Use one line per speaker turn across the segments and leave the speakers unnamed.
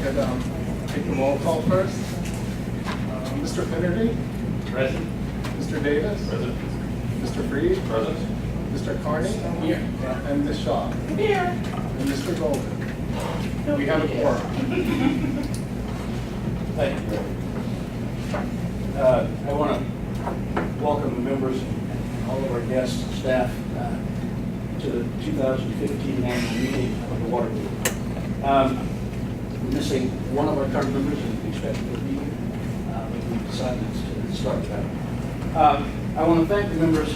ahead take the roll call first. Mr. Finnerty?
Present.
Mr. Davis?
Present.
Mr. Freed?
Present.
Mr. Carney?
Here.
And Ms. Shaw?
Here.
And Mr. Golden? We have a quorum.
Thank you, Greg. I want to welcome the members and all of our guests and staff to the 2015 annual meeting of the Water Board. We're missing one of our current members and we expect to be here, but we decided to start with that. I want to thank the members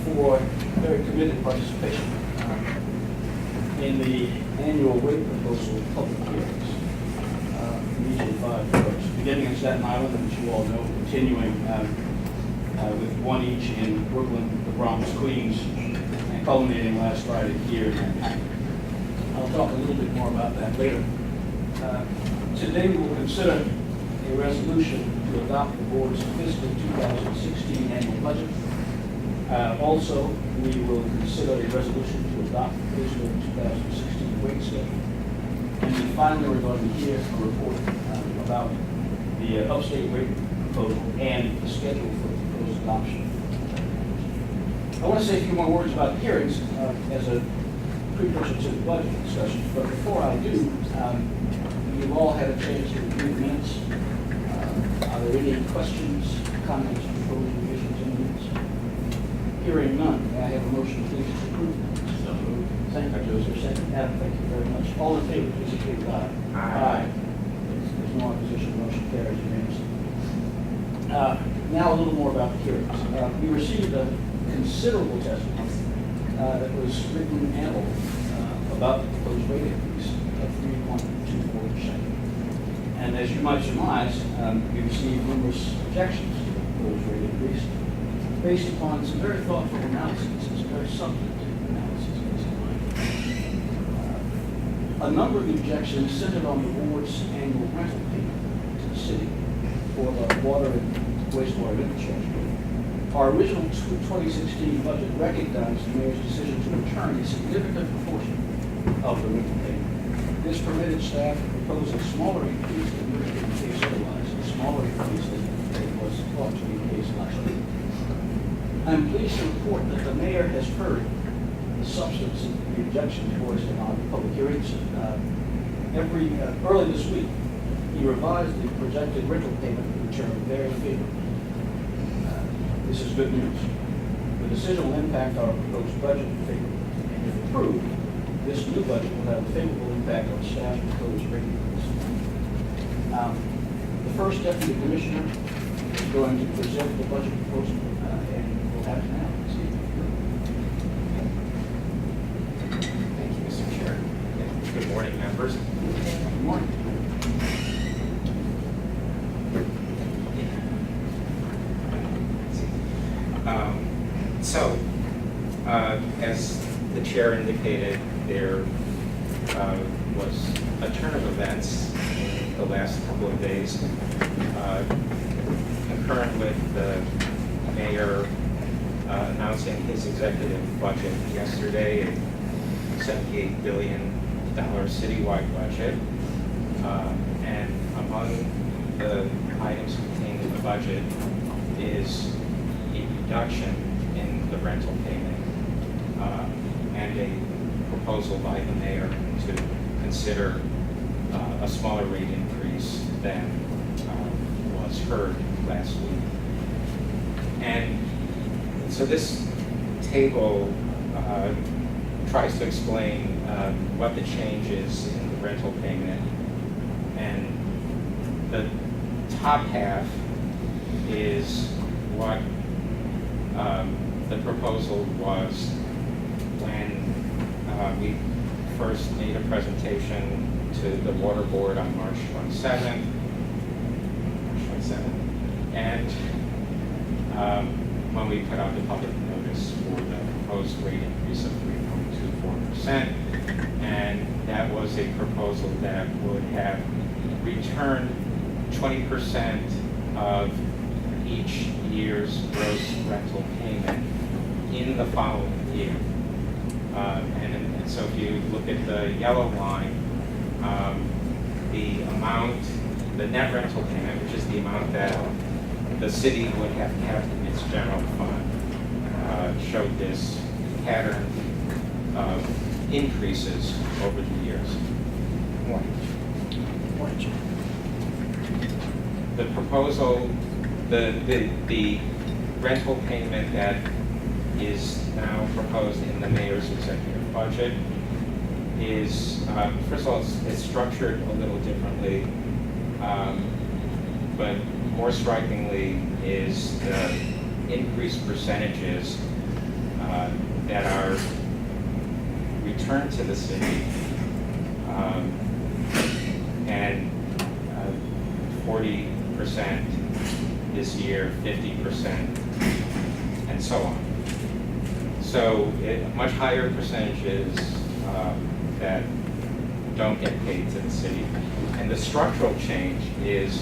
for very committed participation in the annual rate proposal public hearings from each of the 5 boroughs, beginning in Staten Island, as you all know, continuing with one each in Brooklyn, the Bronx, Queens, and culminating last Friday here in Manhattan. I'll talk a little bit more about that later. Today we will consider a resolution to adopt the board's fiscal 2016 annual budget. Also, we will consider a resolution to adopt the fiscal 2016 rate schedule. And then finally, we're going to hear a report about the upstate rate proposal and the schedule for proposed adoption. I want to say a few more words about hearings as a precursor to the budget discussion. But before I do, you've all had a chance to review the minutes. Are there any questions, comments, proposed revisions in the minutes? Hearing none, may I have a motion please to approve? So moved. Thank you, Joseph. Second. Adam, thank you very much. All in favor, please indicate with aye. Aye. There's no opposition, motion carries unanimously. Now a little more about the hearings. We received a considerable testimony that was written ample about the proposed rate increase of 3.24%. And as you might surmise, we received numerous objections to the proposed rate increase based upon some very thoughtful analysis, some very substantive analysis based on a number of the objections centered on the board's annual rental payment to the city for the water and wastewater infrastructure. Our original 2016 budget recognized the mayor's decision to return a significant proportion of the rental payment. This permitted staff to propose a smaller increase than would have been the case otherwise, a smaller increase than was thought to be the case last year. I'm pleased to report that the mayor has heard the substance of the objection towards in our public hearings. Early this week, he revised the projected rental payment return very favorably. This is good news. The decision will impact our proposed budget favorably, and if approved, this new budget will have a favorable impact on staff's proposed rate increase. The first deputy commissioner is going to present the budget proposal, and we'll have it now.
Thank you, Mr. Chair. Good morning, members.
Good morning.
As the chair indicated, there was a turn of events in the last couple of days, concurrent with the mayor announcing his executive budget yesterday, a $78 billion citywide budget, and among the items contained in the budget is a reduction in the rental payment and a proposal by the mayor to consider a smaller rate increase than was heard last week. And so this table tries to explain what the change is in the rental payment. And the top half is what the proposal was when we first made a presentation to the Water Board on March 27th, and when we put out the public notice for the proposed rate increase of 3.24%, and that was a proposal that would have returned 20% of each year's gross rental payment in the following year. And so if you look at the yellow line, the the net rental payment, which is the amount that the city would have kept in its general fund, showed this pattern of increases over the years. The proposal, the rental payment that is now proposed in the mayor's executive budget is, first of all, it's structured a little differently, but more strikingly is the increased percentages that are returned to the city, and 40% this year, 50%, and so on. So much higher percentages that don't get paid to the city. And the structural change is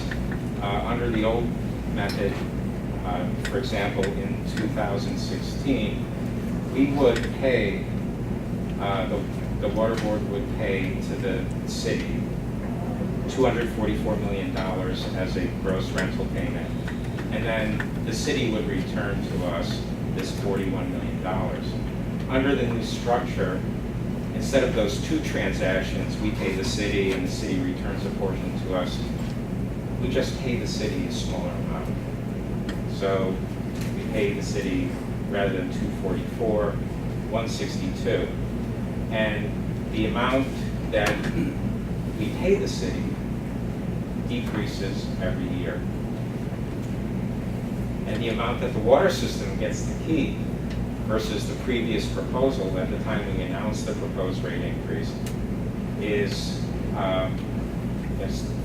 under the old method, for example, in 2016, we would pay, the water board would pay to the city $244 million as a gross rental payment. And then the city would return to us this $41 million. Under the new structure, instead of those two transactions, we pay the city and the city returns a portion to us, we just pay the city a smaller amount. So we pay the city, rather than 244, 162. And the amount that we pay the city decreases every year. And the amount that the water system gets to keep versus the previous proposal at the time we announced the proposed rate increase is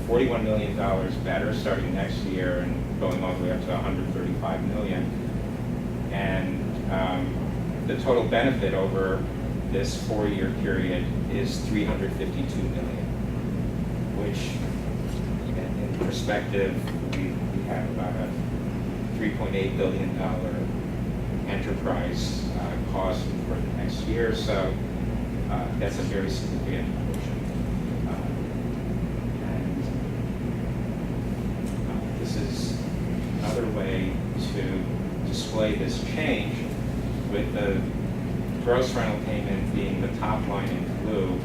$41 million better starting next year and going all the way up to $135 million. And the total benefit over this 4-year period is $352 million, which in perspective, we have about a $3.8 billion enterprise cost for the next year, so that's a very significant portion. And this is another way to display this change, with the gross rental payment being the top line in blue,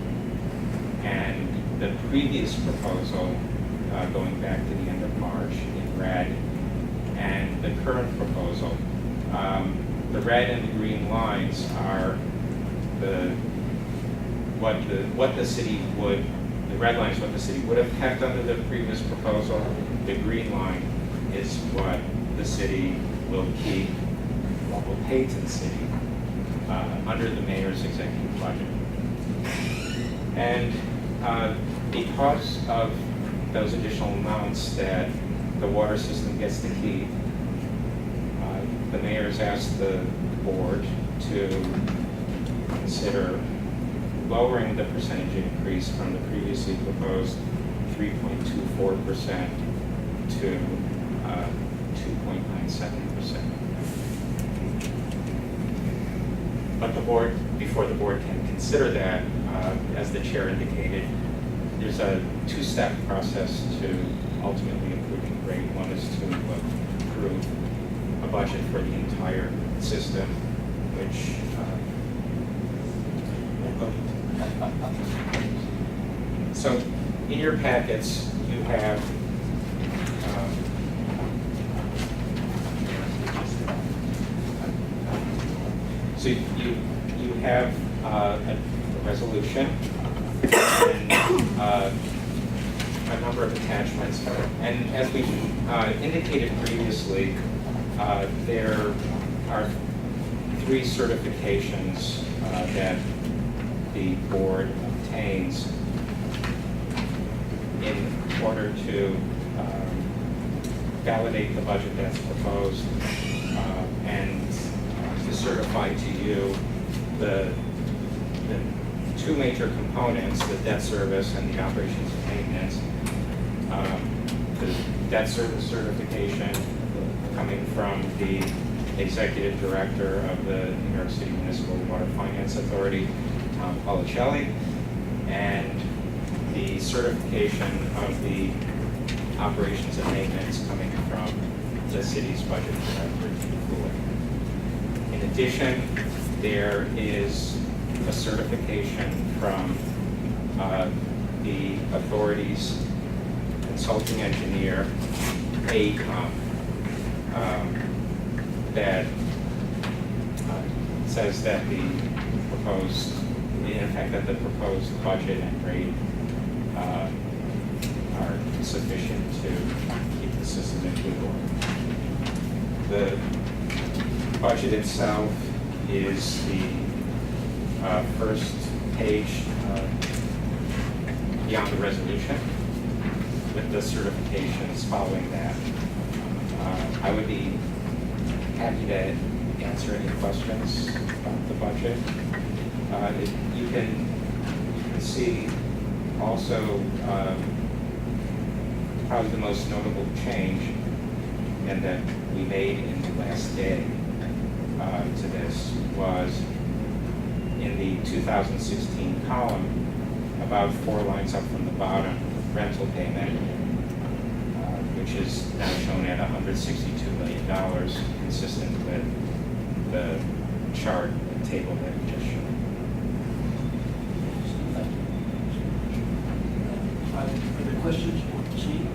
and the previous proposal going back to the end of March in red, and the current proposal. The red and the green lines are the red line is what the city would have kept under the previous proposal. The green line is what the city will keep, what will pay to the city under the mayor's executive budget. And because of those additional amounts that the water system gets to keep, the mayor's asked the board to consider lowering the percentage increase from the previously proposed 3.24% to 2.97%. But the board, before the board can consider that, as the chair indicated, there's a two-step process to ultimately approving the rate. One is to approve a budget for the entire system, which so in your packets you have so you have a resolution and a number of attachments, and as we indicated previously, there are 3 certifications that the board obtains in order to validate the budget that's proposed and to certify to you the 2 major components, the debt service and the operations and maintenance. The debt service certification coming from the executive director of the New York City Municipal Water Finance Authority, Tom Policelli, and the certification of the operations and maintenance coming from the city's budget for cooling. In addition, there is a certification from the authority's consulting engineer, AECOM, that says that the proposed budget and rate are sufficient to keep the system in good order. The budget itself is the first page beyond the resolution, with the certifications following that. I would be happy to answer any questions about the budget. You can see also probably the most notable change and that we made in the last day to this was in the 2016 column, about 4 lines up from the bottom, rental payment, which is now shown at $162 million, consistent with the chart and table that we just showed.
Are there questions for the team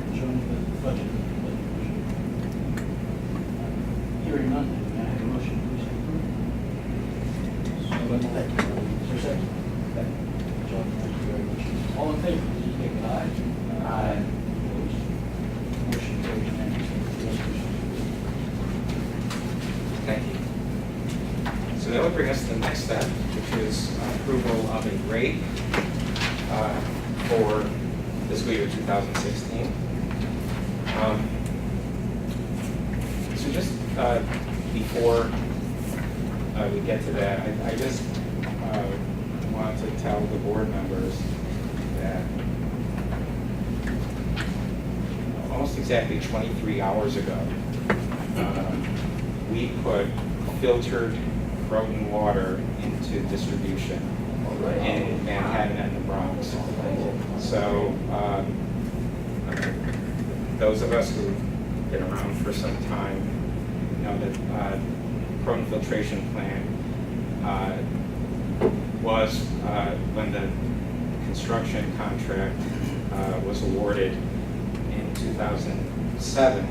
concerning the budget? Hearing none, may I have a motion, please? Thank you. Is there a second? John, thank you very much. All in favor, please indicate aye. Aye. Opposed? Motion carries unanimously.
Thank you. So that would bring us to the next step, which is approval of a rate for fiscal year 2016. So just before we get to that, I just want to tell the board members that almost exactly 23 hours ago, we put filtered Croton water into distribution in Manhattan and the Bronx. So those of us who've been around for some time know that Croton filtration plant was, when the construction contract was awarded in 2007,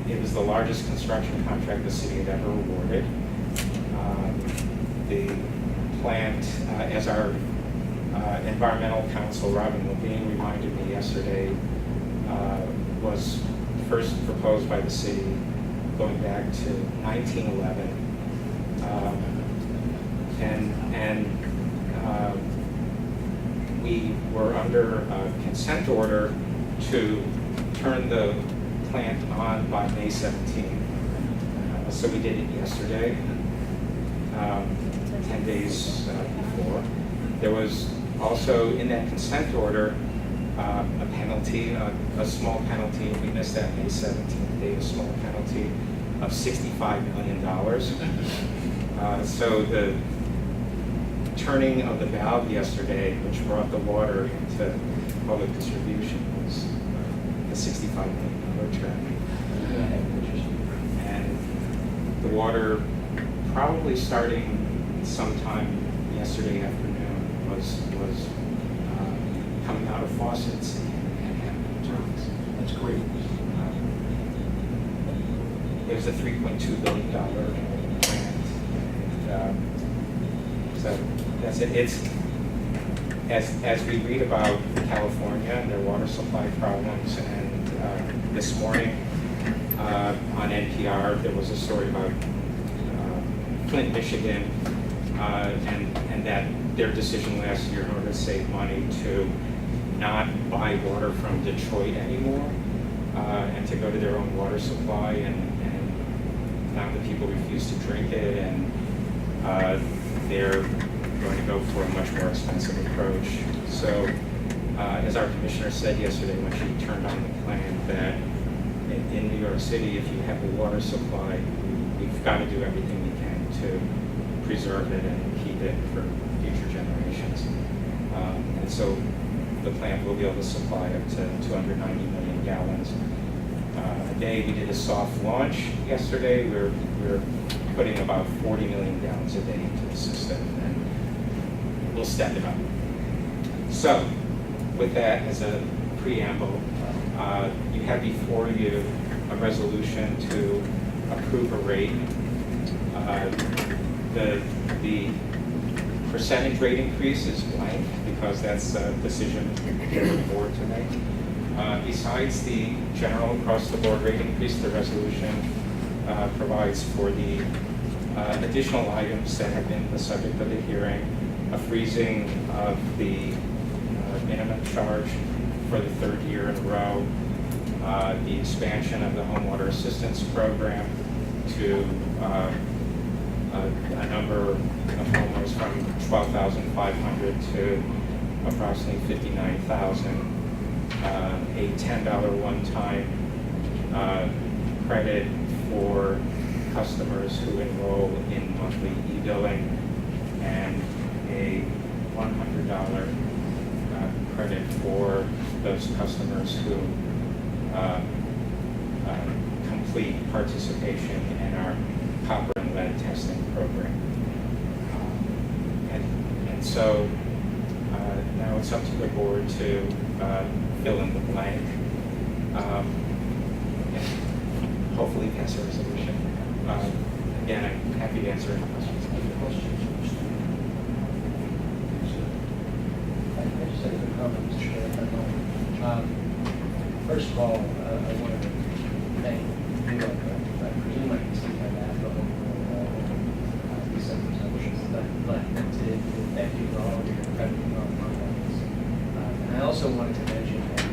it was the largest construction contract the city had ever awarded. The plant, as our environmental counsel, Robin Levine, reminded me yesterday, was first proposed by the city going back to 1911. We were under a consent order to turn the plant on by May 17th. So we did it yesterday, 10 days before. There was also in that consent order a penalty, a small penalty. We missed that May 17th date, a small penalty of $65 million. So the turning of the valve yesterday, which brought the water into public distribution, was a $65 million turn. And the water, probably starting sometime yesterday afternoon, was coming out of faucets and turns.
That's great.
It was a $3.2 billion plant. So that's it. It's as we read about California and their water supply problems, and this morning on NPR there was a story about Flint, Michigan, and that their decision last year in order to save money to not buy water from Detroit anymore, and to go to their own water supply, and now the people refuse to drink it, and they're going to go for a much more expensive approach. So, as our commissioner said yesterday when she turned on the plant, that in New York City, if you have a water supply, we've got to do everything we can to preserve it and keep it for future generations. And so the plant will be able to supply up to 290 million gallons a day. We did a soft launch yesterday. We're putting about 40 million gallons a day into the system, and we'll step it up. So, with that as a preamble, you have before you a resolution to approve a rate. The percentage rate increase is blank because that's a decision for the board to make. Besides the general across-the-board rate increase, the resolution provides for the additional items that have been the subject of the hearing, a freezing of the minimum charge for the third year in a row, the expansion of the home water assistance program to a number of homeowners from 12,500 to approximately 59,000, a $10 one-time credit for customers who enroll in monthly e-billing, and a $100 credit for those customers who complete participation in our copper and lead testing program. And so now it's up to the board to fill in the blank and hopefully pass a resolution. Again, I'm happy to answer any questions.
Any questions? I just have a comment, Mr. Chair, if I might. First of all, I want to thank you. I presume I can speak on that, but these some presumptions. But to thank you for all of your incredible work on this. And I also wanted to mention that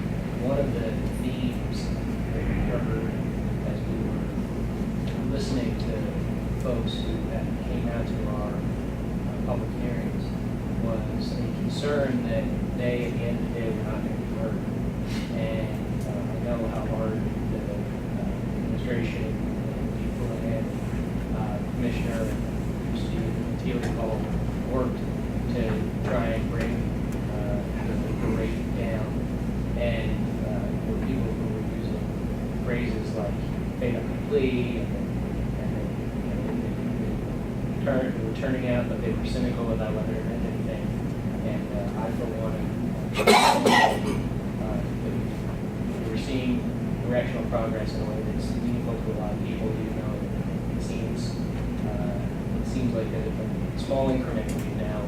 one of the themes that we heard as we were listening to folks who came out to our public hearings was a concern that they, at the end of the day, were not going to be heard. And I know how hard the administration and people and Commissioner Steve Teal worked to try and bring the rate down. And there were people who were using phrases like fait accompli, they were turning out, but they were cynical about whether it meant anything. And I, for one, we're seeing directional progress in a way that's meaningful to a lot of people, even though it seems like that a small increment we now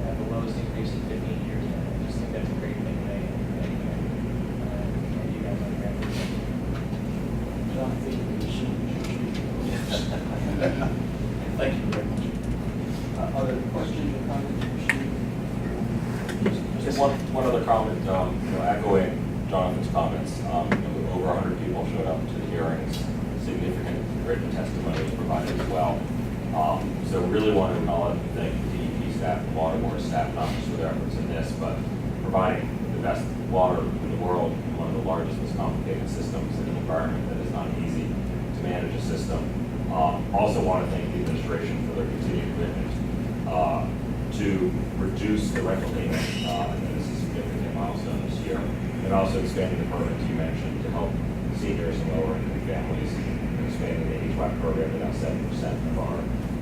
have the lowest increase in 15 years now. I just think that's a great thing to make. And you guys like that. John, I think we should. Thank you very much. Other questions or comments?
Just one other comment, echoing Jonathan's comments. Over 100 people showed up to the hearings. Significant written testimony was provided as well. So really want to acknowledge and thank the DEP staff, the water board staff, not just for their efforts in this, but providing the best water in the world in one of the largest, most complicated systems in an environment that is not easy to manage a system. Also want to thank the administration for their continued commitment to reduce the rental payment, and this is a significant milestone this year, and also expanding the programs you mentioned to help seniors and lower income families, expanding the HVAC program to now 7% of our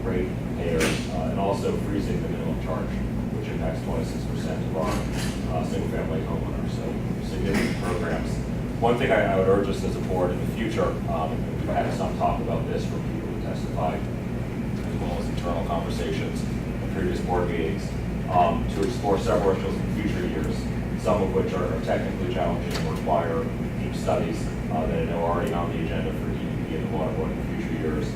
rate payers, and also freezing the minimum charge, which impacts 26% of our single-family homeowners. So significant programs. One thing I would urge us as a board in the future, and we've had some talk about this from people who testified, as well as internal conversations in previous board meetings, to explore several issues in future years, some of which are technically challenging and require deep studies that I know are already on the agenda for DEP and the water board in future years.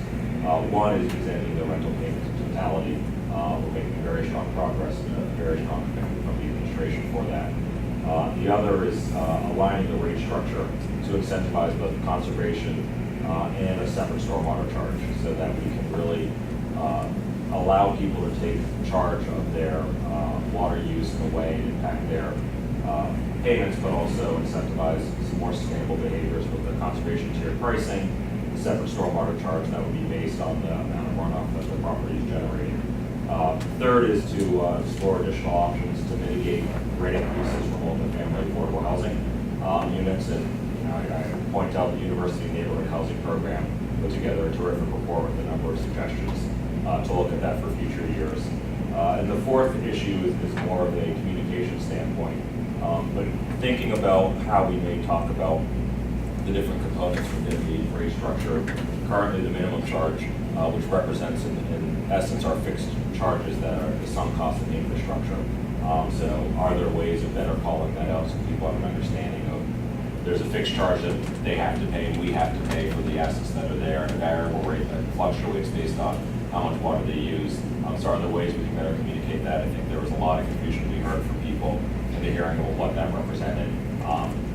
One is extending the rental payment in totality. We're making very strong progress and a very strong commitment from the administration for that. The other is aligning the rate structure to incentivize both conservation and a separate stormwater charge, so that we can really allow people to take charge of their water use in a way to impact their payments, but also incentivize some more sustainable behaviors with the conservation tiered pricing, the separate stormwater charge that would be based on the amount of runoff that the property is generating. Third is to explore additional options to mitigate rate increases for multifamily affordable housing units. And I point out the University Neighborhood Housing Program put together a terrific report with a number of suggestions to look at that for future years. And the fourth issue is more of a communication standpoint, but thinking about how we may talk about the different components within the rate structure. Currently, the minimum charge, which represents in essence our fixed charges that are the sunk cost of the infrastructure. So are there ways of better calling that out so people have an understanding of there's a fixed charge that they have to pay and we have to pay for the assets that are there, and a variable rate that fluctuates based on how much water they use. So are there ways we can better communicate that? I think there was a lot of confusion we heard from people in the hearing of what that represented.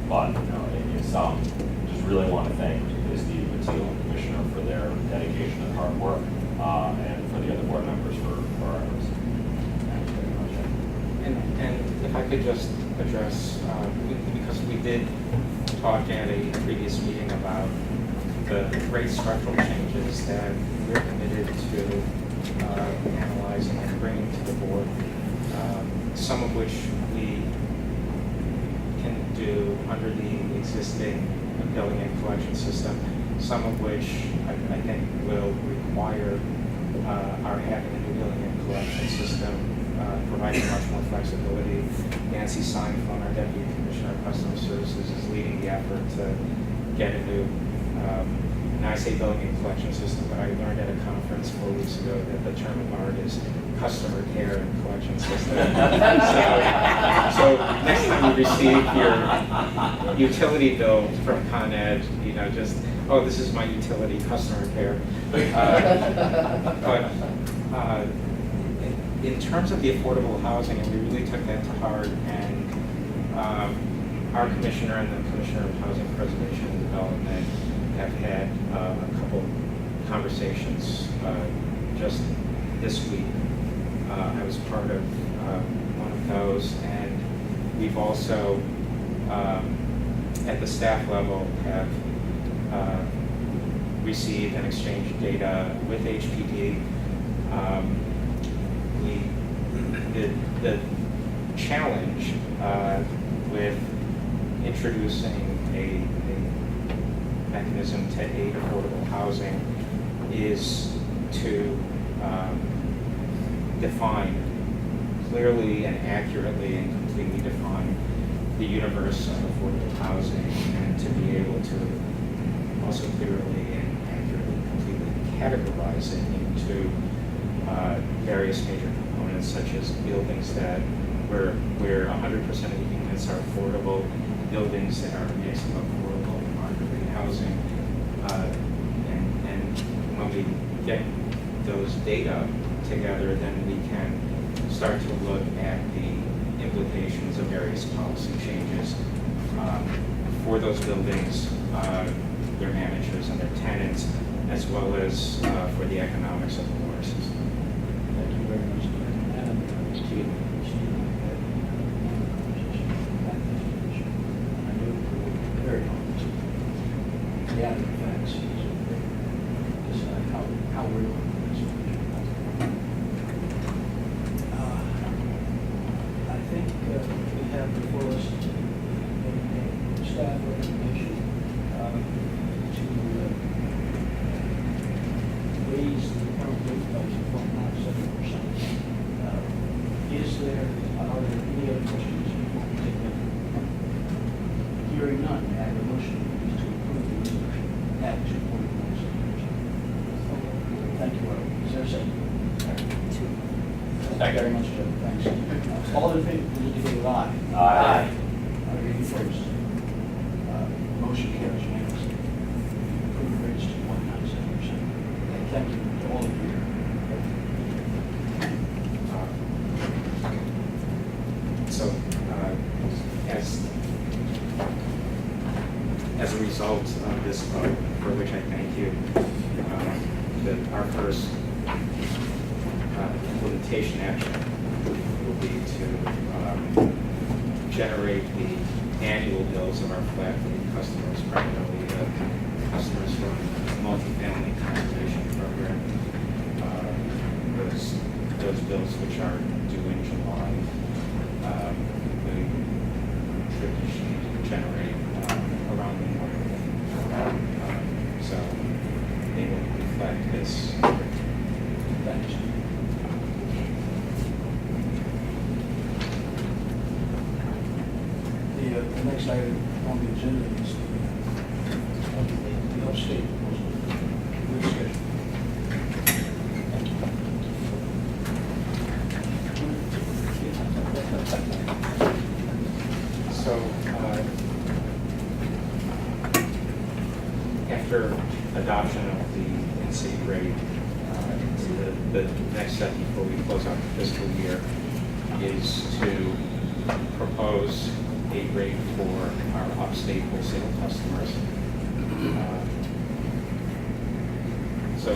But in sum, just really want to thank particularly Steve Mateel and Commissioner for their dedication and hard work, and for the other board members for our efforts. Thank you very much.
And if I could just address, because we did talk at a previous meeting about the rate structural changes that we're committed to analyzing and bringing to the board, some of which we can do under the existing billing and collection system, some of which I think will require our having a new billing and collection system, providing much more flexibility. Nancy Seinfeld, our Deputy Commissioner of Customer Services, is leading the effort to get a new, and I say billing and collection system, but I learned at a conference 4 weeks ago that the term of art is customer care and collection system. So next time you receive your utility bill from Con Ed, just, oh, this is my utility customer care. But in terms of the affordable housing, and we really took that to heart, and our commissioner and the Commissioner of Housing Preservation and Development have had a couple conversations just this week. I was part of one of those, and we've also, at the staff level, have received and exchanged data with HPD. The challenge with introducing a mechanism to aid affordable housing is to define clearly and accurately and completely define the universe of affordable housing, and to be able to also clearly and accurately completely categorize it into various major components, such as buildings that where 100% of the units are affordable, buildings that are a mix of affordable and market rate housing, and when we get those data together, then we can start to look at the implications of various policy changes for those buildings, their managers and their tenants, as well as for the economics of the water system.
Thank you very much. Steve. I knew it was very complicated. Yeah, the facts is how we're doing this. I think we have before us a staff recommendation to raise the current rate base to 1.7%. Are there any other questions before we take them? Hearing none, may I have a motion to approve the resolution at 2.17%? Thank you, Earl. Is there a second? Thank you very much, Joe. Thanks. All in favor, please indicate with aye.
Aye.
Are there any opposed? Motion carries unanimously. Approve the rates to 1.97%. And thank you to all of you.
So, as a result of this vote, for which I thank you, our first implementation action will be to generate the annual bills of our flat rate customers, primarily customers from the multifamily conservation program. Those bills which are due in July. the traditionally generate around the morning. So they will reflect this.
Thanks. The next item on the agenda is the upstate proposal. Good schedule.
So, after adoption of the in-city rate, the next step before we close out the fiscal year is to propose a rate for our upstate wholesale customers. So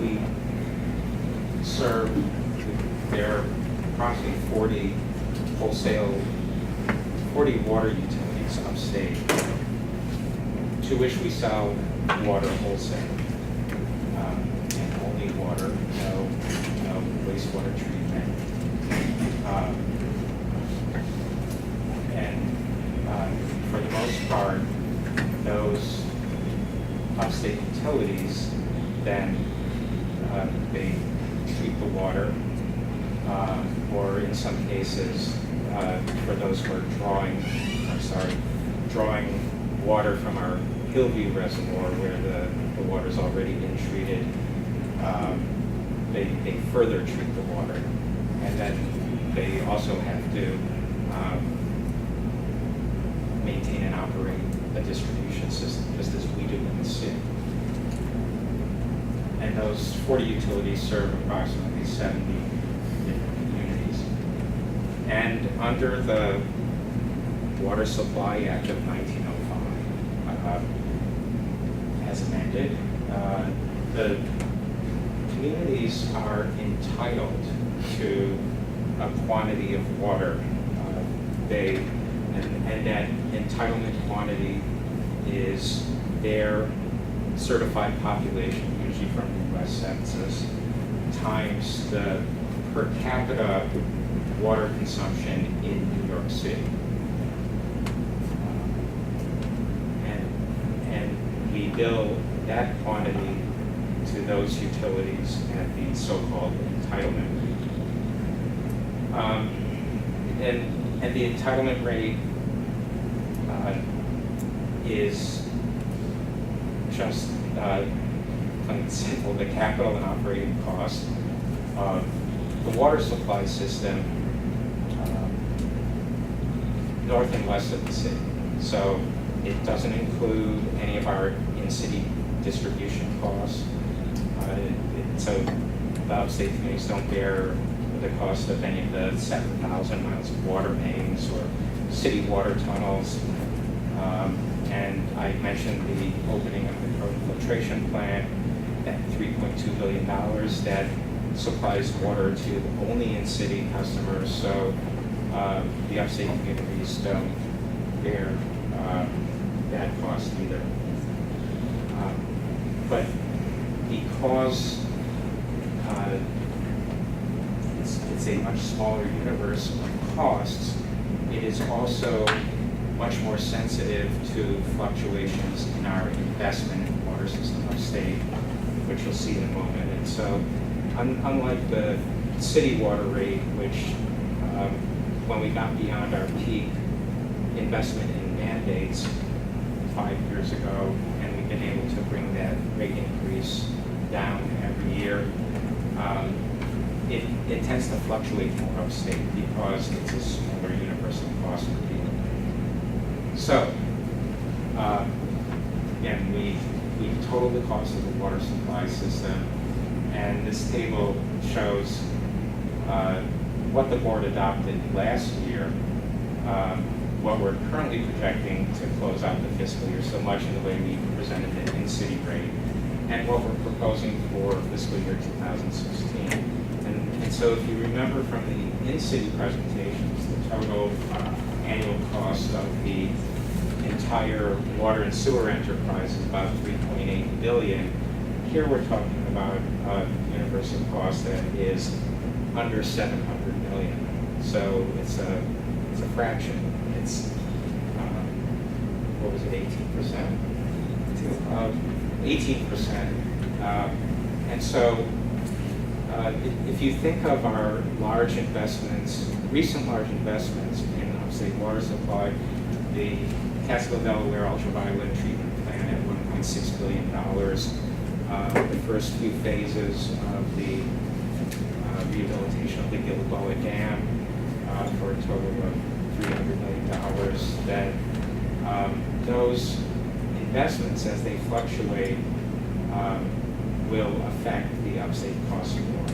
we serve, there are approximately 40 water utilities upstate, to which we sell water wholesale. And only water, no wastewater treatment. For the most part, those upstate utilities, then they treat the water, or in some cases, for those who are drawing water from our Hillview Reservoir where the water's already been treated, they further treat the water. And then they also have to maintain and operate a distribution system, just as we do in the city. And those 40 utilities serve approximately 70 different communities. And under the Water Supply Act of 1905, as amended, the communities are entitled to a quantity of water. And that entitlement quantity is their certified population, usually from the U.S. Census, times the per capita water consumption in New York City. And we bill that quantity to those utilities at the so-called entitlement rate. And the entitlement rate is just plain and simple, the capital and operating cost of the water supply system north and west of the city. So it doesn't include any of our in-city distribution costs. So the upstate communities don't bear the cost of any of the 7,000 miles of water mains or city water tunnels. And I mentioned the opening of the Croton filtration plant, that $3.2 billion that supplies water to only in-city customers. So the upstate communities don't bear that cost either. But because it's a much smaller universe of costs, it is also much more sensitive to fluctuations in our investment in the water system upstate, which you'll see in a moment. And so, unlike the city water rate, which when we got beyond our peak investment in mandates 5 years ago, and we've been able to bring that rate increase down every year, it tends to fluctuate more upstate because it's a smaller universe of cost for people. So, again, we totaled the cost of the water supply system, and this table shows what the board adopted last year, what we're currently projecting to close out the fiscal year, so much in the way we presented the in-city rate, and what we're proposing for fiscal year 2016. And so if you remember from the in-city presentations, the total annual cost of the entire water and sewer enterprise is about $3.8 billion. Here we're talking about a universal cost that is under $700 million. So it's a it's a fraction. It's, what was it, 18%? 18%. And so if you think of our large investments, recent large investments in upstate water supply, the Catskill Delaware ultraviolet treatment plant at $1.6 billion, the first few phases of the rehabilitation of the Gilboa Dam for a total of $300 million, that those investments, as they fluctuate, will affect the upstate cost more.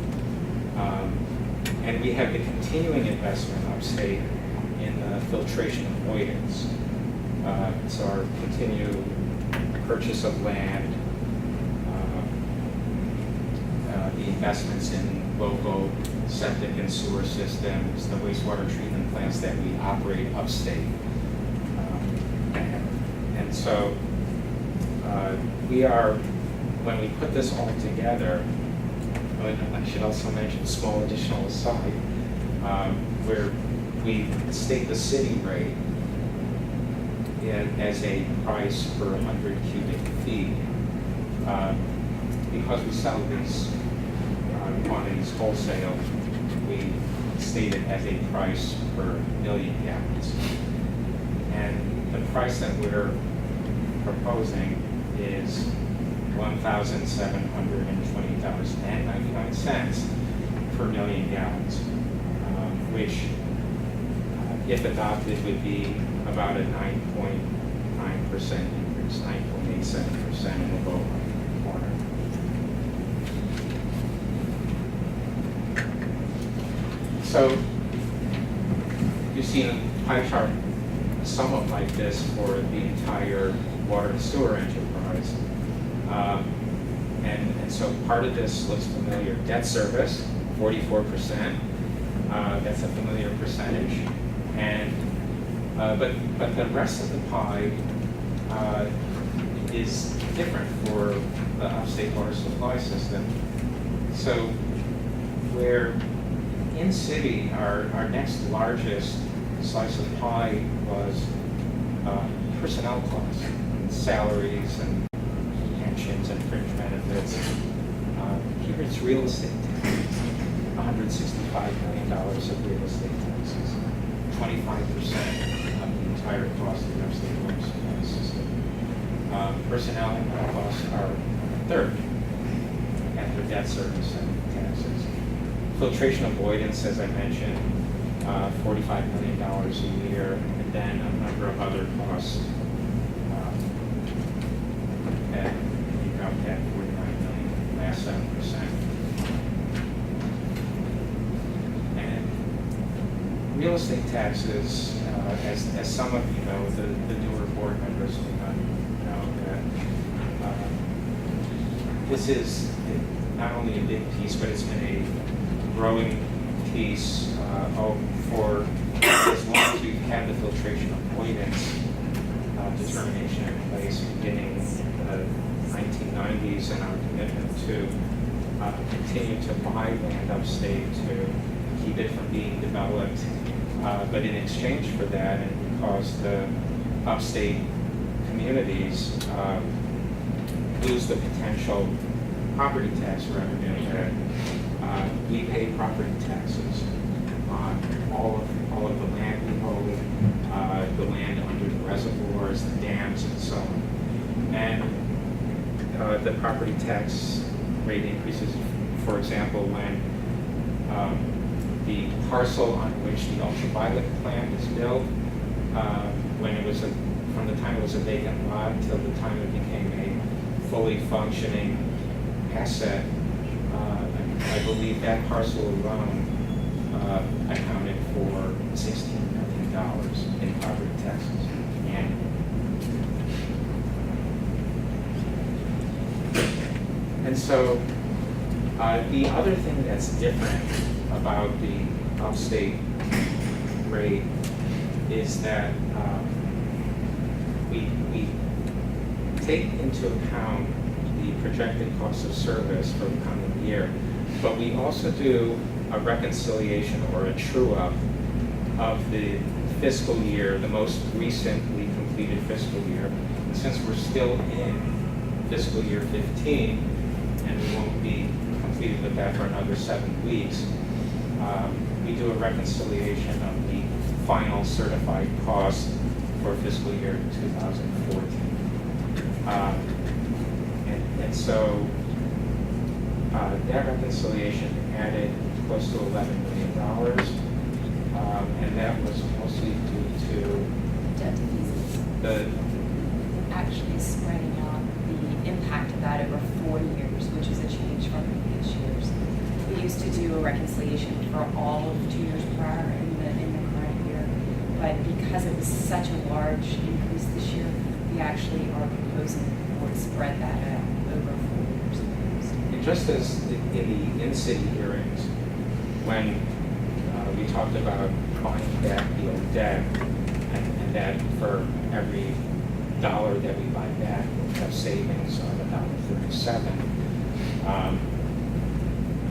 And we have the continuing investment upstate in the filtration avoidance. So our continued purchase of land, the investments in local septic and sewer systems, the wastewater treatment plants that we operate upstate. And so we are, when we put this all together, I should also mention, small additional aside, where we state the city rate as a price per 100 cubic feet, because we sell these quantities wholesale, we state it as a price per million gallons. And the price that we're proposing is $1,720.99 per million gallons, which, if adopted, would be about a 9.9% increase, 9.87% in the low corner. So you've seen a pie chart somewhat like this for the entire water and sewer enterprise. And so part of this looks familiar. Debt service, 44%. That's a familiar percentage. And but the rest of the pie is different for the upstate water supply system. So where in city, our next largest slice of pie was personnel costs, and salaries and pensions and fringe benefits. Here it's real estate taxes, $165 million of real estate taxes, 25% of the entire cost of the upstate water supply system. Personnel costs are a third after debt service and taxes. Filtration avoidance, as I mentioned, $45 million a year, and then a number of other costs that make up that $49 million, last 7%. And real estate taxes, as some of you know, the newer board members may not know that this is not only a big piece, but it's been a growing piece for as long as we've had the filtration avoidance determination in place beginning in the 1990s, and our commitment to continue to buy land upstate to keep it from being developed. But in exchange for that, and because the upstate communities lose the potential property tax revenue, that we pay property taxes on all of the land we hold, the land under the reservoirs, the dams, and so on. And the property tax rate increases, for example, when the parcel on which the ultraviolet plant is built, when it was from the time it was a vacant lot till the time it became a fully functioning asset. I believe that parcel alone accounted for $16 million in property taxes annually. And so the other thing that's different about the upstate rate is that we take into account the projected cost of service for the coming year, but we also do a reconciliation or a true-up of the fiscal year, the most recently completed fiscal year. And since we're still in fiscal year 15, and we won't be completed with that for another 7 weeks, we do a reconciliation of the final certified cost for fiscal year 2014. And so that reconciliation added close to $11 million, and that was mostly due to
Debt defeasance.
the,
Actually spreading out the impact of that over 4 years, which is a change from previous years. We used to do a reconciliation for all of 2 years prior in the current year, but because it was such a large increase this year, we actually are proposing the board spread that out over 4 years.
and just as in the in-city hearings, when we talked about buying back the old debt, and that for every dollar that we buy back, we'll have savings of $1.37.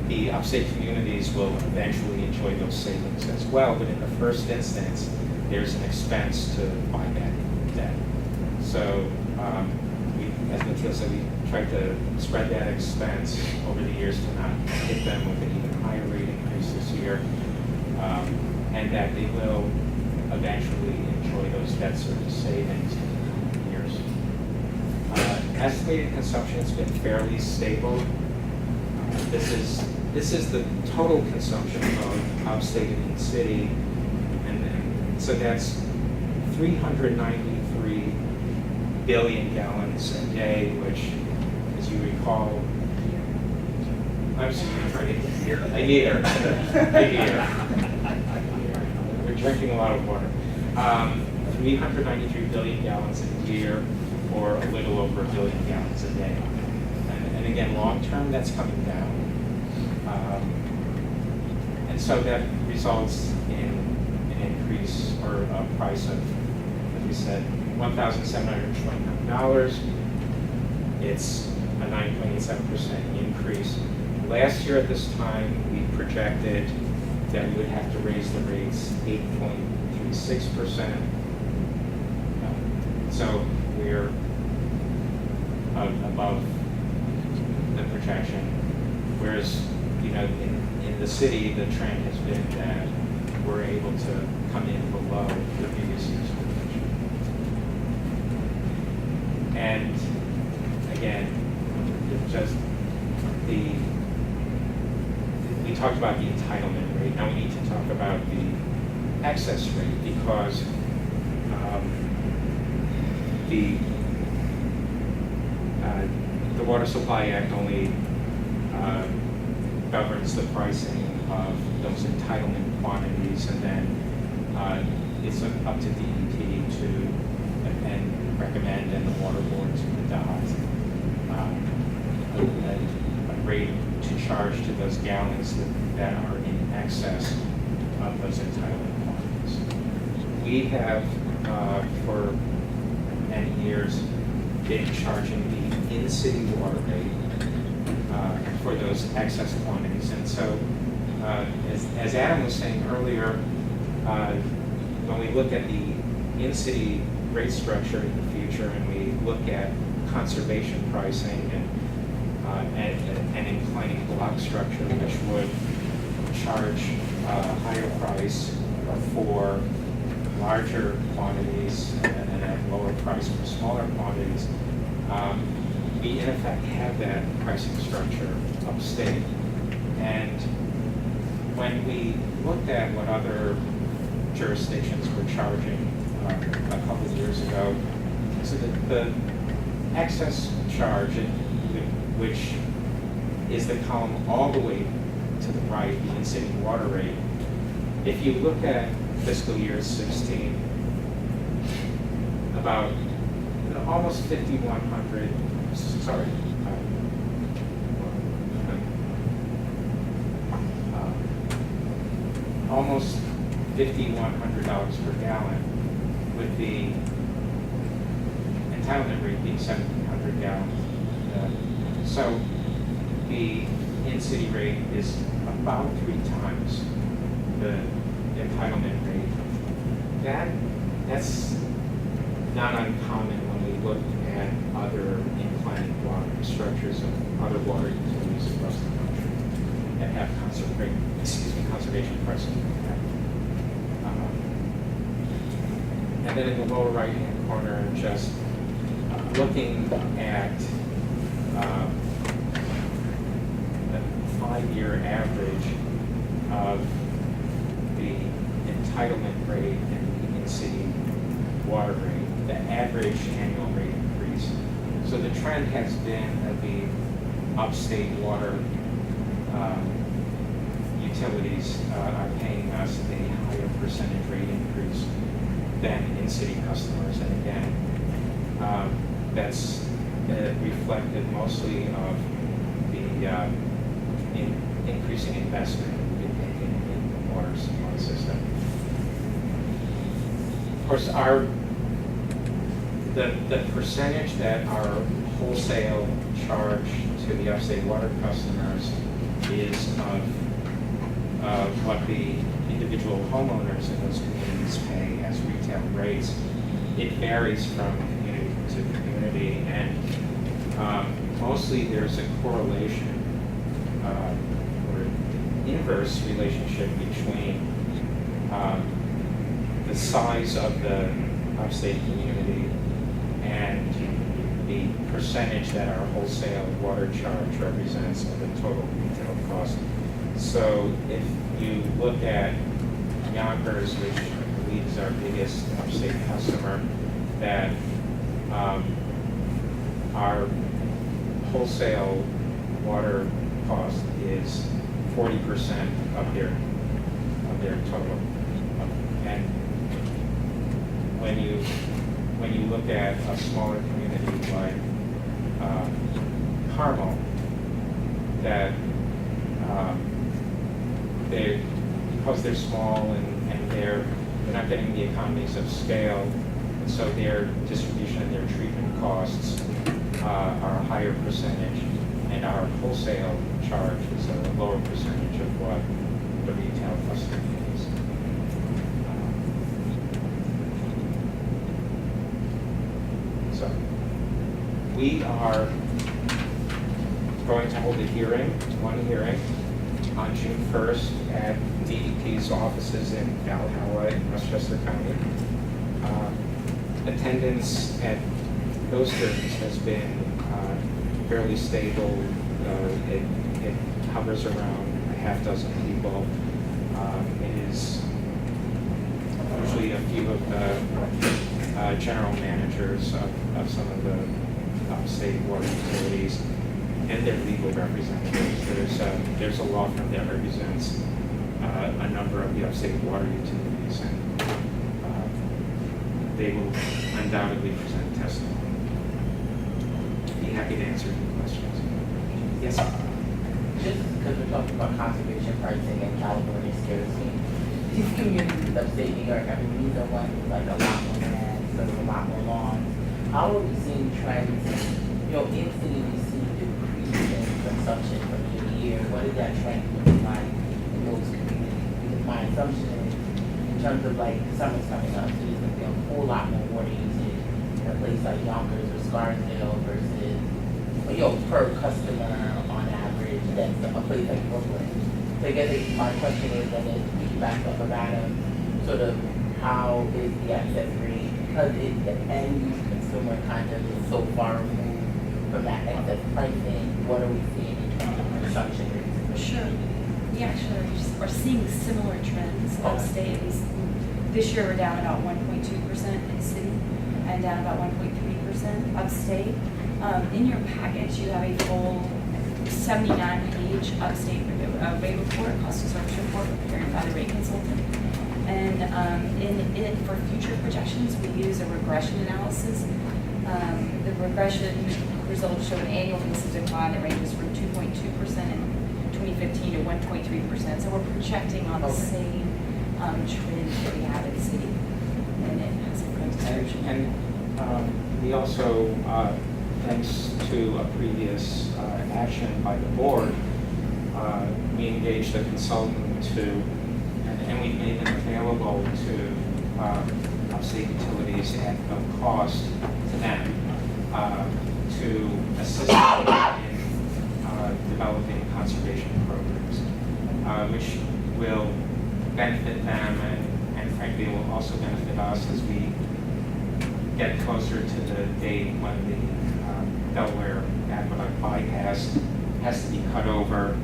The upstate communities will eventually enjoy those savings as well, but in the first instance, there's an expense to buy back debt. So, as Matthias said, we tried to spread that expense over the years to not hit them with an even higher rate increase this year, and that they will eventually enjoy those debt service savings in the coming years. Estimated consumption has been fairly stable. This is the total consumption of upstate and in-city, and so that's 393 billion gallons a day, which, as you recall, I'm sorry, a year. We're drinking a lot of water. 393 billion gallons a year, or a little over 1 billion gallons a day. And again, long term, that's coming down. And so that results in an increase or a price of, as we said, $1,729. It's a 9.87% increase. Last year at this time, we projected that we would have to raise the rates 8.36%. So we're above the projection, whereas, in the city, the trend has been that we're able to come in below the previous year's projection. And again, just we talked about the entitlement rate. Now we need to talk about the excess rate, because the Water Supply Act only governs the pricing of those entitlement quantities, and then it's up to DEP to and recommend, and the Water Board to adopt a rate to charge to those gallons that are in excess of those entitlement quantities. We have, for many years, been charging the in-city water rate for those excess quantities. And so, as Adam was saying earlier, when we look at the in-city rate structure in the future, and we look at conservation pricing and inclining block structure, which would charge a higher price for larger quantities and at lower price for smaller quantities, we in effect have that pricing structure upstate. And when we looked at what other jurisdictions were charging a couple of years ago, so the excess charge, which is the column all the way to the right, the in-city water rate, if you look at fiscal year 16, about almost 5,100, sorry, almost $5,100 per gallon, with the entitlement rate being 1,700 gallons. So the in-city rate is about 3 times the entitlement rate. That's not uncommon when we look at other in-plant water structures of other water utilities across the country that have conservation pricing. And then in the lower right-hand corner, just looking at the 5-year average of the entitlement rate and the in-city water rate, the average annual rate increase. So the trend has been that the upstate water utilities are paying us a higher percentage rate increase than in-city customers. And again, that's reflected mostly of the increasing investment we've been making in the water supply system. Of course, the percentage that our wholesale charge to the upstate water customers is of what the individual homeowners in those communities pay as retail rates. It varies from community to community, and mostly there's a correlation or inverse relationship between the size of the upstate community and the percentage that our wholesale water charge represents of the total retail cost. So if you look at Yonkers, which I believe is our biggest upstate customer, that our wholesale water cost is 40% of their total. And when you look at a smaller community like Carmel, that because they're small and they're not getting the economies of scale, and so their distribution and their treatment costs are a higher percentage, and our wholesale charge is a lower percentage of what the retail customer pays. So we are going to hold one hearing on June 1st at DEP's offices in Valhalla in Westchester County. Attendance at those hearings has been fairly stable. It hovers around a half dozen people. It is usually a few of the general managers of some of the upstate water utilities and their legal representatives. There's a law firm that represents a number of the upstate water utilities, and they will undoubtedly present testimony. Be happy to answer any questions. Yes?
Just because we're talking about conservation pricing and California scarcity, these communities, upstate New York, I mean, these are ones with like a lot more land, sort of a lot more lawns. How are we seeing trends? In city we see decrease in consumption from year to year. What is that trend looking like in those communities? Because my assumption is, in terms of like summer's coming up, so there's going to be a whole lot more water usage in a place like Yonkers or Scarsdale versus, per customer on average, that's a place like Brooklyn. So I guess my question is, and then back up about sort of how is the access rate, because the end use consumer kind of is so far removed from that excess pricing, what are we seeing in terms of consumption rates?
Sure. We actually are seeing similar trends upstate. This year we're down about 1.2% in city and down about 1.3% upstate. In your package, you have a full 79-page upstate rate report, cost of service report prepared by the rate consultant. And for future projections, we use a regression analysis. The regression results show an annual basis decline that ranges from 2.2% in 2015 to 1.3%. So we're projecting on the same trend that we have in the city, and it has a good description.
And we also, thanks to a previous action by the board, we engaged a consultant and we made them available to upstate utilities at no cost to them to assist them in developing conservation programs, which will benefit them and frankly will also benefit us as we get closer to the date when the Delaware Aqueduct bypass has to be cut over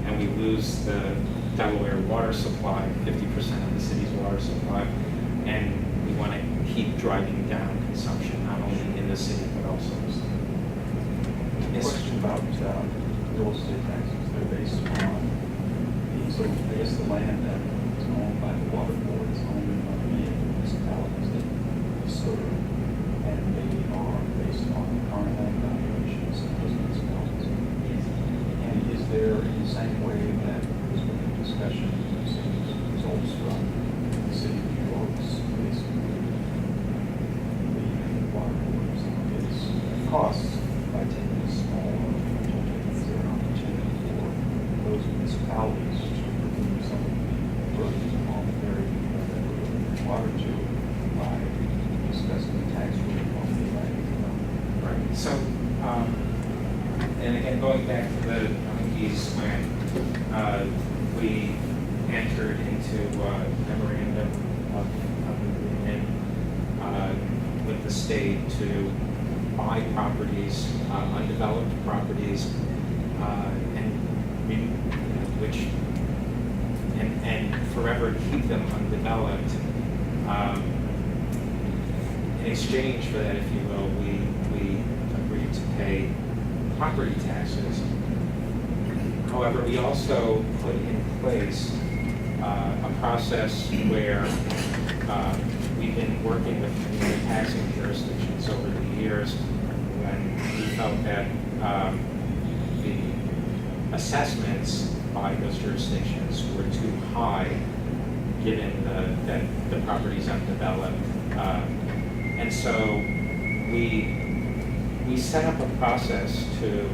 and we lose the Delaware water supply, 50% of the city's water supply, and we want to keep driving down consumption, not only in the city, but also the state. Yes.
Question about real estate taxes. They're based on the land that is owned by the water board, is owned by many municipalities that we serve, and they are based on current land valuations of those municipalities. And is there, in the same way that there's been a discussion, results from the city of New York's basically the water board's its costs by taking a small, is there an opportunity for those municipalities to remove some of the burden on their water to by discussing the tax rate on the
Right. So, and again, going back to the 90s when we entered into memorandum of agreement with the state to buy properties, undeveloped properties, and forever keep them undeveloped. In exchange for that, if you will, we agreed to pay property taxes. However, we also put in place a process where we've been working with community taxing jurisdictions over the years when we felt that the assessments by those jurisdictions were too high given that the property's undeveloped. And so we set up a process to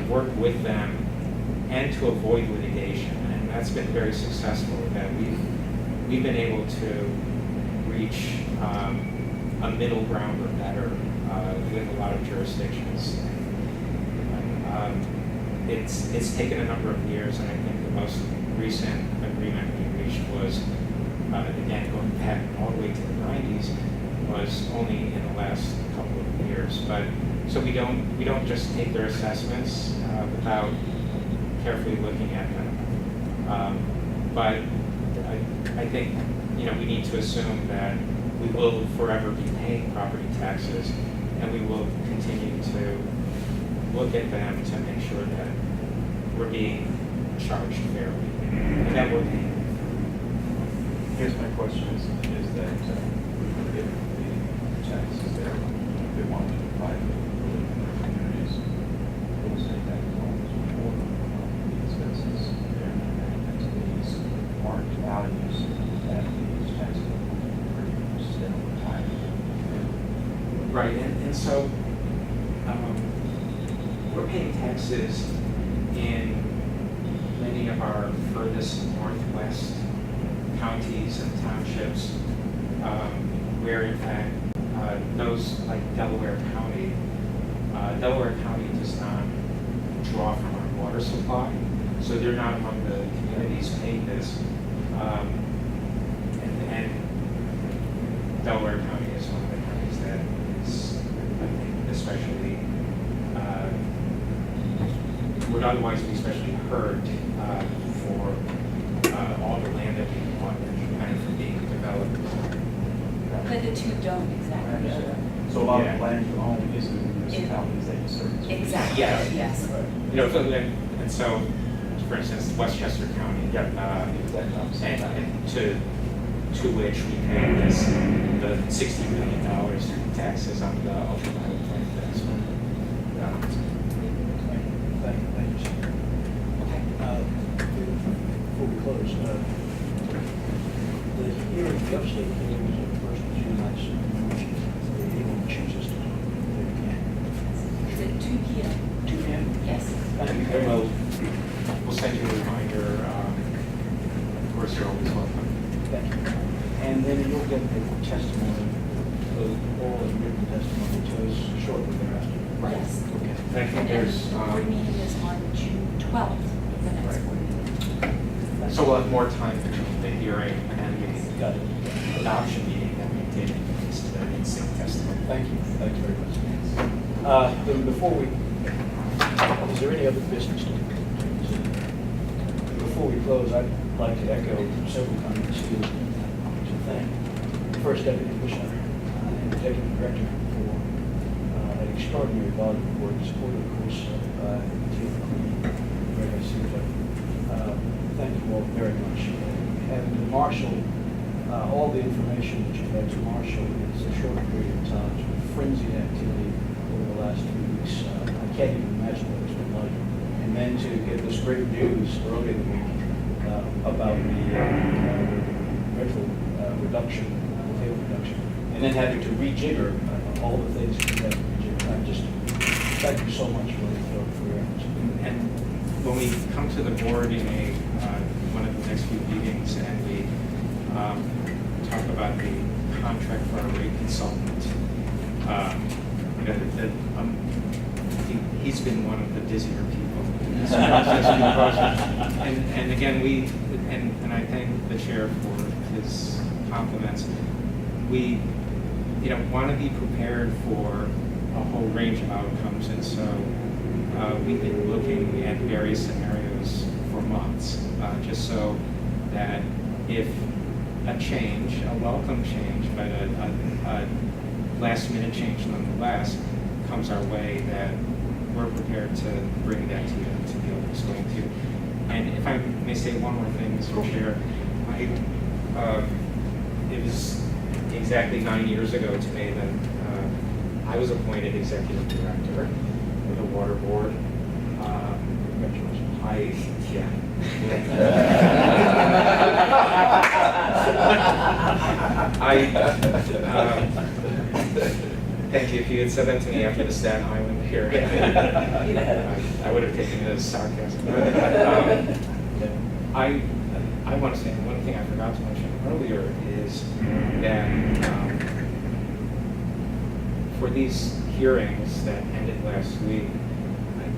work with them and to avoid litigation, and that's been very successful. That we've been able to reach a middle ground or better with a lot of jurisdictions. It's taken a number of years, and I think the most recent agreement we reached was, again, going back all the way to the 90s, was only in the last couple of years. But so we don't just take their assessments without carefully looking at them. But I think we need to assume that we will forever be paying property taxes, and we will continue to look at them to make sure that we're being charged fairly and that we're paying.
I guess my question is that if the taxes there, if they want to provide the communities, real estate tax loans or the expenses there and to these market values that these taxes are produced in over time.
Right, and so we're paying taxes in many of our furthest northwest counties and townships, where in fact those like Delaware County does not draw from our water supply, so they're not among the communities paying this. And Delaware County is one of the counties that is, I think, especially would otherwise be especially hurt for all the land that we bought and for being developed.
But the two don't exactly.
So a lot of the land you own is in the municipalities that you serve.
Exactly,
Yes.
yes.
And so, for instance, Westchester County, and to which we pay the $60 million in taxes on the ultraviolet investment.
Thank you, Chief. Before we close, the hearing, the upstate hearing was the first of June, that's if anyone chooses to come, they can.
Is it 2 p.m.?
2 p.m.?
Yes.
Thank you very much.
We'll send you a reminder. Of course, you're always welcome.
Thank you. And then you'll get written testimony to us shortly thereafter.
Yes.
Okay.
And I think there's,
The board meeting is on June 12th, the next
Right.
board meeting.
so we'll have more time between the hearing and the
Got it.
adoption meeting than we did in the instant testimony.
Thank you. Thank you very much. Then before we, is there any other business to before we close, I'd like to echo several comments here to thank the First Deputy Commissioner and Executive Director for an extraordinary volume of work, supported, of course, by Chief Queen, Greg Asuta. Thank you all very much. And to marshal all the information that you've had to marshal in such a short period of time, to frenzied activity over the last few weeks. I can't even imagine what it's been like. And then to get this great news early in the week about the rental reduction, tail reduction, and then having to rejigger all the things that you have to rejigger. I just thank you so much for your efforts.
And when we come to the board in one of the next few meetings and we talk about the contract for a rate consultant, he's been one of the dizzier people in this process. And again, and I thank the chair for his compliments. We, want to be prepared for a whole range of outcomes, and so we've been looking at various scenarios for months, just so that if a change, a welcome change, but a last-minute change nonetheless, comes our way, that we're prepared to bring that to you to be able to explain to you. And if I may say one more thing, Mr. Chair, it was exactly 9 years ago today that I was appointed executive director of the Water Board. Thank you. If you had said that to me after the Staten Island hearing, I would have taken it as sarcasm. I want to say one thing I forgot to mention earlier is that for these hearings that ended last week,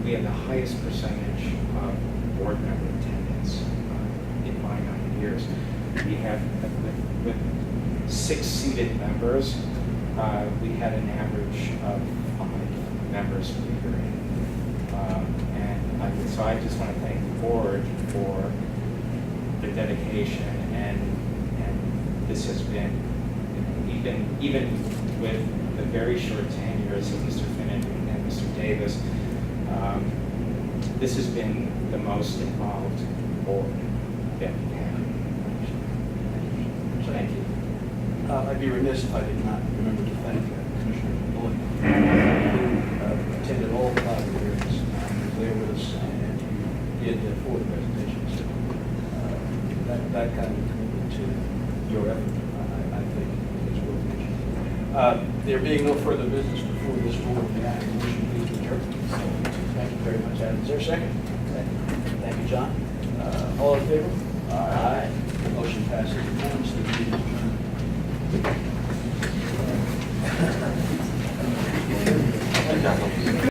we had the highest percentage of board member attendance in my 9 years. We have, with 6 seated members, we had an average of 5 members per hearing. So I just want to thank the board for the dedication, and this has been, even with the very short tenures of Mr. Finnan and Mr. Davis, this has been the most involved board that we have. Thank you.
I'd be remiss if I did not remember to thank Commissioner Bullock, who attended all 5 hearings, was there with us, and he did 4 presentations. That kind of commitment to your effort, I think, is worth mentioning. There being no further business before this board, may I have a motion please to adjourn? Thank you very much, Adam. Is there a second? Thank you, John. All in favor? Aye. Motion passes unanimously.